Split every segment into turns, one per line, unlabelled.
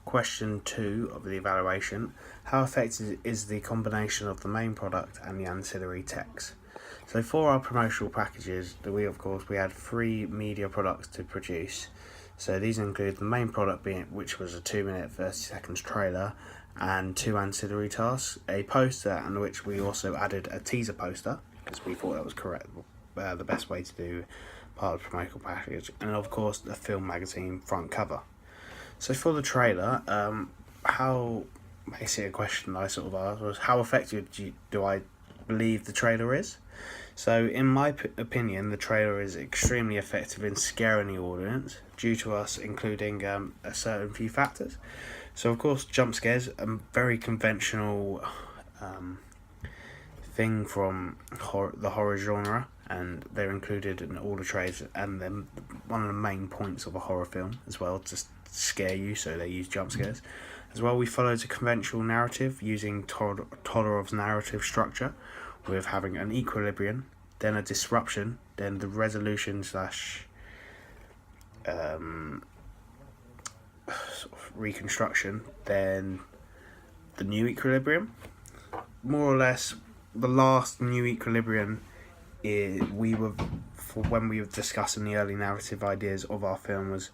question 2 of the evaluation. How effective is the combination of the main product and the ancillary text? So for our promotional packages, we had 3 media products to produce. So these include the main product which was a 2-minute 30 seconds trailer, and 2 ancillary tasks, a poster, and which we also added a teaser poster because we thought that was the best way to do part of the promotional package, and of course the film magazine front cover. So for the trailer, basically a question I sort of asked was, how effective do I believe the trailer is? So in my opinion, the trailer is extremely effective in scaring the audience due to us including a certain few factors. So of course, jump scares, a very conventional thing from the horror genre, and they're included in all the trailers, and then one of the main points of a horror film as well, to scare you, so they use jump scares. As well, we followed a conventional narrative using Todorov's narrative structure, with having an equilibrium, then a disruption, then the resolution / sort of reconstruction, then the new equilibrium. More or less, the last new equilibrium when we were discussing the early narrative ideas of our film was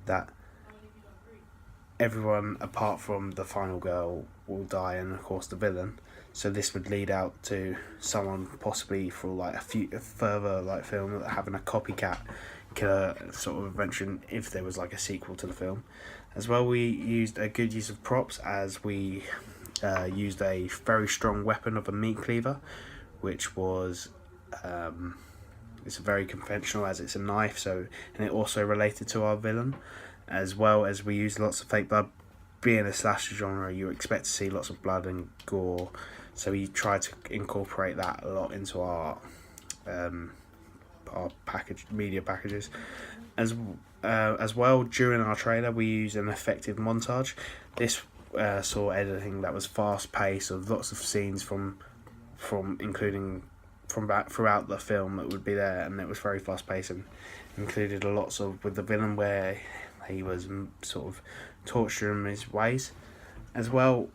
that everyone apart from the final girl will die, and of course the villain. So this would lead out to someone possibly for like a further like film having a copycat killer sort of invention if there was like a sequel to the film. As well, we used a good use of props, as we used a very strong weapon of a meat cleaver, which was it's very conventional as it's a knife, and it also related to our villain. As well as we used lots of fake blood. Being a slasher genre, you expect to see lots of blood and gore, so we tried to incorporate that a lot into our media packages. As well, during our trailer, we used an effective montage. This saw editing that was fast paced, of lots of scenes from throughout the film that would be there, and it was very fast paced and included lots of with the villain where he was sort of torturing his ways. As well,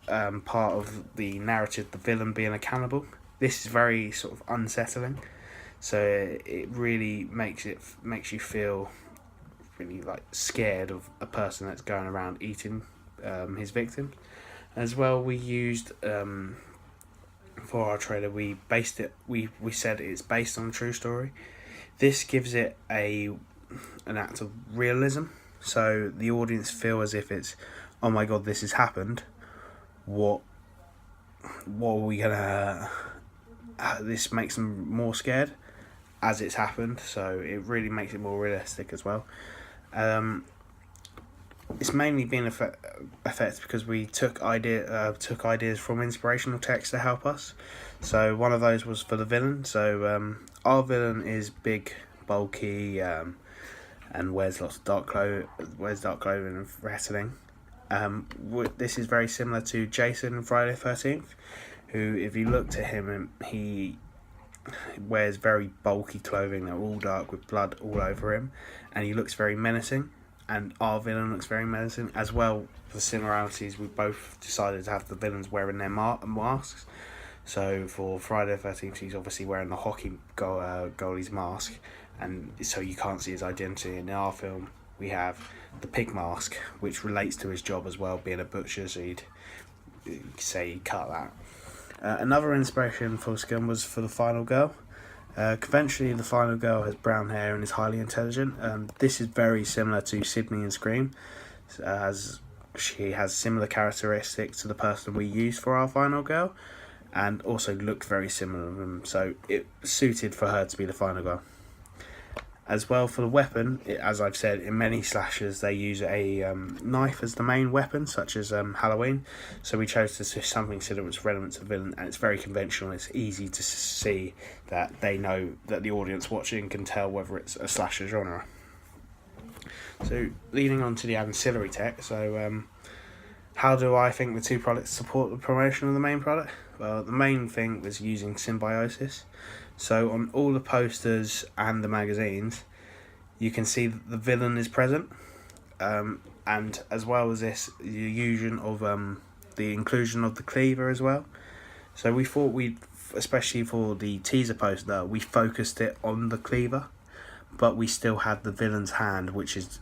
part of the narrative, the villain being a cannibal. This is very sort of unsettling, so it really makes you feel really like scared of a person that's going around eating his victims. As well, we used for our trailer, we said it's based on a true story. This gives it an act of realism, so the audience feel as if it's, oh my god, this has happened. What are we gonna? This makes them more scared as it's happened, so it really makes it more realistic as well. It's mainly been effective because we took ideas from inspirational texts to help us. So one of those was for the villain. So our villain is big, bulky, and wears lots of dark clothing and wrestling. This is very similar to Jason in Friday the 13th, who, if you looked at him, he wears very bulky clothing that are all dark with blood all over him, and he looks very menacing. And our villain looks very menacing as well. For similarities, we both decided to have the villains wearing their masks. So for Friday the 13th, he's obviously wearing the hockey goalie's mask, and so you can't see his identity. In our film, we have the pig mask, which relates to his job as well, being a butcher, so you'd say he'd cut that. Another inspiration for Scum was for the final girl. Conventionally, the final girl has brown hair and is highly intelligent. This is very similar to Sydney in Scream, as she has similar characteristics to the person we used for our final girl, and also looked very similar to them, so it suited for her to be the final girl. As well, for the weapon, as I've said, in many slashers they use a knife as the main weapon, such as Halloween. So we chose to do something so that was relevant to the villain, and it's very conventional. It's easy to see that they know that the audience watching can tell whether it's a slasher genre. So leading on to the ancillary tech. So how do I think the two products support the promotion of the main product? Well, the main thing was using symbiosis. So on all the posters and the magazines, you can see that the villain is present. and as well as this, the inclusion of the cleaver as well. So we thought especially for the teaser poster, we focused it on the cleaver, but we still had the villain's hand, which is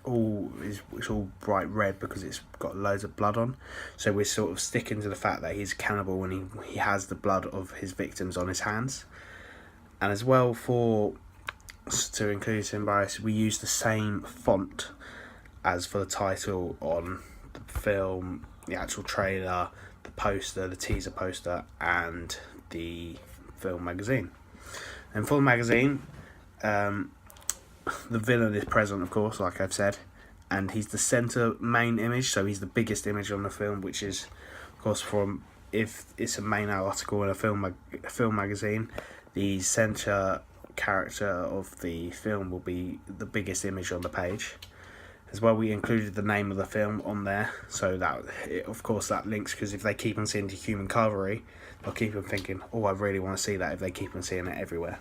all bright red because it's got loads of blood on. So we're sort of sticking to the fact that he's a cannibal when he has the blood of his victims on his hands. And as well, to include symbiosis, we used the same font as for the title on the film, the actual trailer, the poster, the teaser poster, and the film magazine. And for the magazine, the villain is present, of course, like I've said, and he's the centre main image, so he's the biggest image on the film, which is, of course, if it's a main article in a film magazine, the centre character of the film will be the biggest image on the page. As well, we included the name of the film on there, so that, of course, that links, because if they keep on seeing the human cavalry, they'll keep on thinking, oh, I really want to see that, if they keep on seeing it everywhere.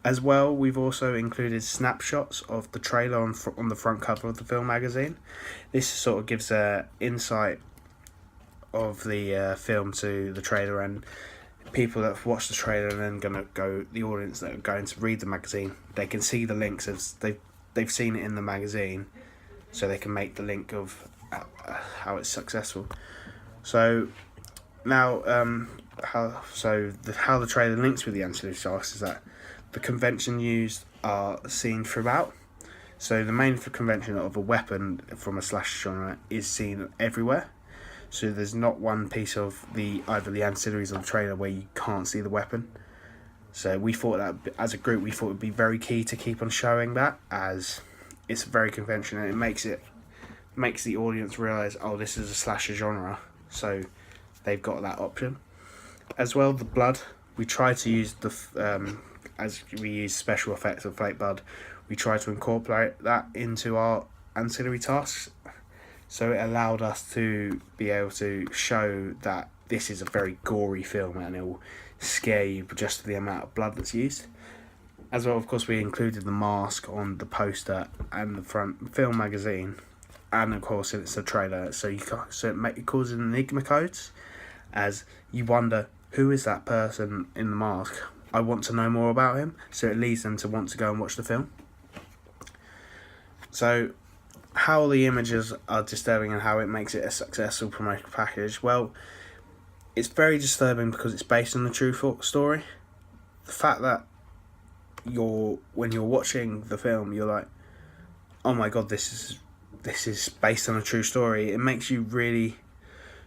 As well, we've also included snapshots of the trailer on the front cover of the film magazine. This sort of gives an insight of the film to the trailer, and people that have watched the trailer and then the audience that are going to read the magazine, they can see the links as they've seen it in the magazine, so they can make the link of how it's successful. So now, how the trailer links with the ancillary tasks is that the convention used are seen throughout. So the main convention of a weapon from a slash genre is seen everywhere. So there's not one piece of either the ancillaries or the trailer where you can't see the weapon. So we thought that, as a group, it would be very key to keep on showing that, as it's very conventional, and it makes the audience realise, oh, this is a slasher genre, so they've got that option. As well, the blood, we try to use as we use special effects of fake blood, we try to incorporate that into our ancillary tasks. So it allowed us to be able to show that this is a very gory film, and it will scare you just for the amount of blood that's used. As well, of course, we included the mask on the poster and the front film magazine, and of course it's a trailer, so it causes enigma codes, as you wonder, who is that person in the mask? I want to know more about him, so it leads them to want to go and watch the film. So, how the images are disturbing and how it makes it a successful promotional package. Well, it's very disturbing because it's based on a true story. The fact that when you're watching the film, you're like, oh my god, this is based on a true story. It makes you really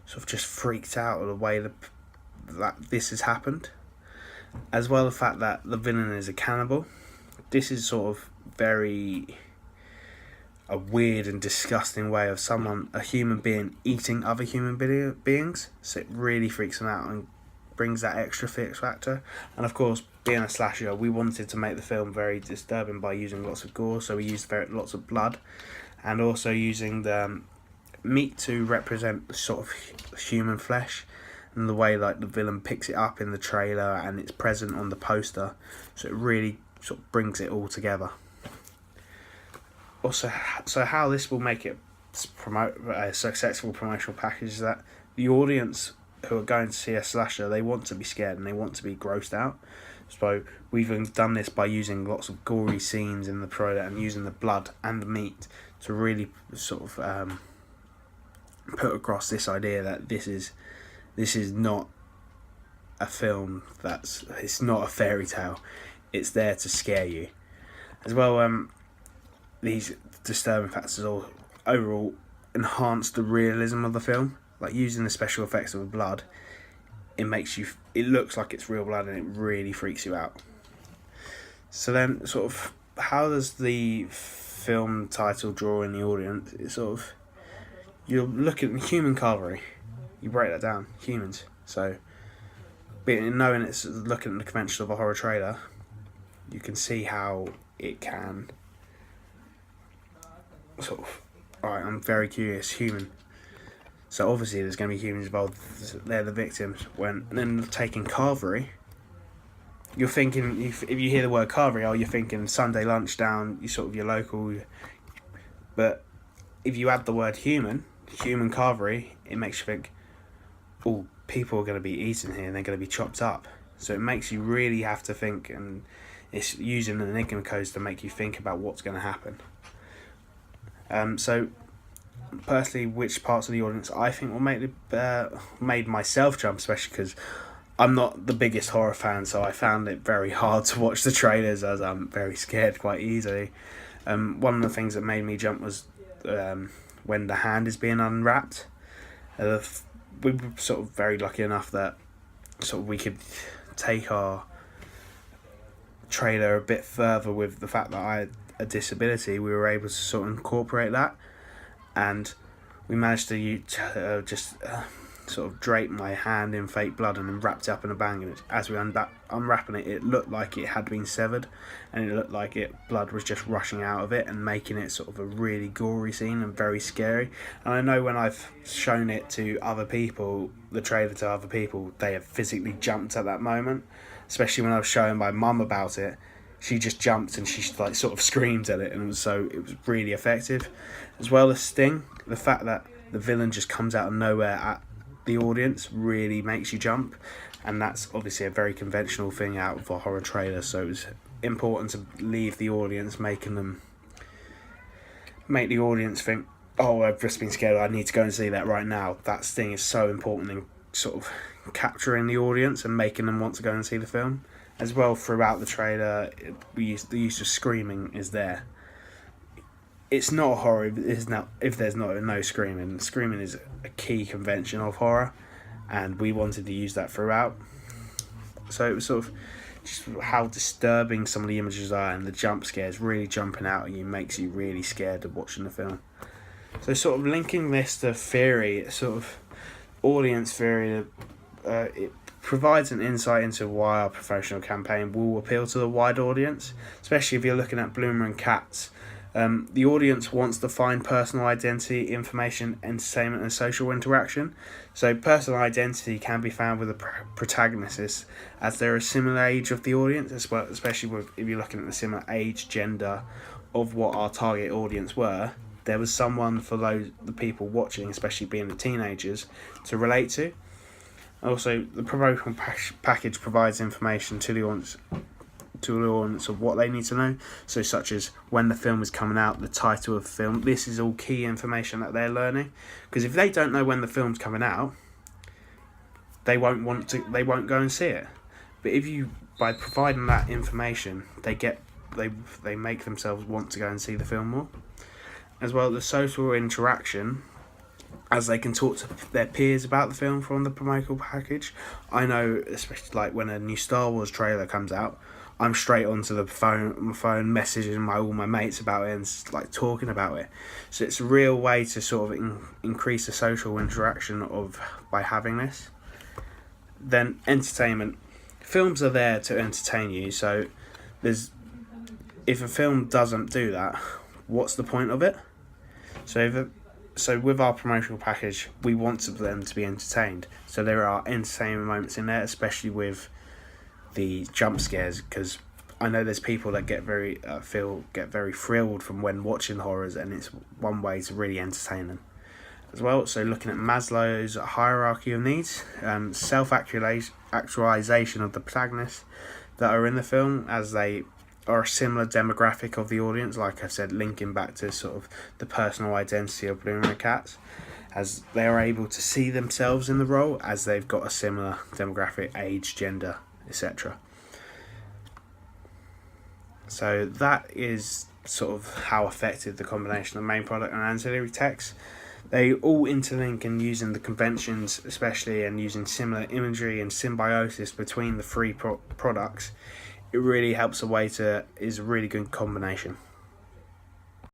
sort of just freaked out of the way that this has happened. As well, the fact that the villain is a cannibal. This is sort of a weird and disgusting way of a human being, eating other human beings. So it really freaks them out and brings that extra fear factor. And of course, being a slasher, we wanted to make the film very disturbing by using lots of gore. So we used lots of blood, and also using the meat to represent sort of human flesh, and the way like the villain picks it up in the trailer and it's present on the poster. So it really sort of brings it all together. Also, so how this will make it promote a successful promotional package is that the audience who are going to see a slasher, they want to be scared and they want to be grossed out. So we've done this by using lots of gory scenes in the trailer and using the blood and the meat to really sort of put across this idea that this is not a film, it's not a fairy tale, it's there to scare you. As well, these disturbing factors overall enhance the realism of the film. Like using the special effects of the blood, it looks like it's real blood, and it really freaks you out. So then, sort of, how does the film title draw in the audience? It's sort of, you're looking at human cavalry, you break that down, humans. So, knowing it's looking at the convention of a horror trailer, you can see how it can sort of, alright, I'm very curious, human. So obviously there's going to be humans involved, they're the victims. Then taking cavalry, you're thinking, if you hear the word carvery, you're thinking Sunday lunch down, you sort of your local. But if you add the word human carvery, it makes you think, oh, people are going to be eaten here and they're going to be chopped up. So it makes you really have to think, and it's using the enigma codes to make you think about what's going to happen. So personally, which parts of the audience I think will made myself jump, especially because I'm not the biggest horror fan, so I found it very hard to watch the trailers as I'm very scared quite easily. One of the things that made me jump was when the hand is being unwrapped. We were sort of very lucky enough that sort of we could take our trailer a bit further with the fact that I had a disability. We were able to sort of incorporate that, and we managed to just sort of drape my hand in fake blood and then wrapped it up in a bang, and as we unwrapping it, it looked like it had been severed, and it looked like blood was just rushing out of it and making it sort of a really gory scene and very scary. And I know when I've shown it to other people, the trailer to other people, they have physically jumped at that moment. Especially when I was showing my mum about it, she just jumped and she like sort of screamed at it, and it was really effective. As well as Sting, the fact that the villain just comes out of nowhere at the audience really makes you jump, and that's obviously a very conventional thing out of a horror trailer, so it was important to leave the audience, make the audience think, oh, I've just been scared, I need to go and see that right now. That Sting is so important in sort of capturing the audience and making them want to go and see the film. As well, throughout the trailer, the use of screaming is there. It's not horror if there's no screaming. Screaming is a key convention of horror, and we wanted to use that throughout. So it was sort of just how disturbing some of the images are, and the jump scares really jumping out at you makes you really scared of watching the film. So sort of linking this to theory, sort of audience theory, it provides an insight into why our professional campaign will appeal to the wide audience, especially if you're looking at Bloomer and Cats. The audience wants to find personal identity, information, entertainment, and social interaction. So personal identity can be found with the protagonists, as they're a similar age of the audience, as well, especially if you're looking at the similar age, gender of what our target audience were. There was someone for the people watching, especially being the teenagers, to relate to. Also, the promotional package provides information to the audience of what they need to know, so such as when the film is coming out, the title of the film. This is all key information that they're learning, because if they don't know when the film's coming out, they won't go and see it. But by providing that information, they make themselves want to go and see the film more. As well, the social interaction, as they can talk to their peers about the film from the promotional package. I know, especially like when a new Star Wars trailer comes out, I'm straight onto my phone messaging all my mates about it and like talking about it. So it's a real way to sort of increase the social interaction by having this. Then entertainment. Films are there to entertain you, so if a film doesn't do that, what's the point of it? So with our promotional package, we want them to be entertained. So there are entertainment moments in there, especially with the jump scares, because I know there's people that get very thrilled from when watching horrors, and it's one way to really entertain them as well. So looking at Maslow's hierarchy of needs, self-actualization of the protagonists that are in the film, as they are a similar demographic of the audience, like I said, linking back to sort of the personal identity of Bloomer and Cats, as they are able to see themselves in the role, as they've got a similar demographic, age, gender, etc. So that is sort of how effective the combination of main product and ancillary text. They all interlink, and using the conventions especially, and using similar imagery and symbiosis between the three products, it really helps is a really good combination.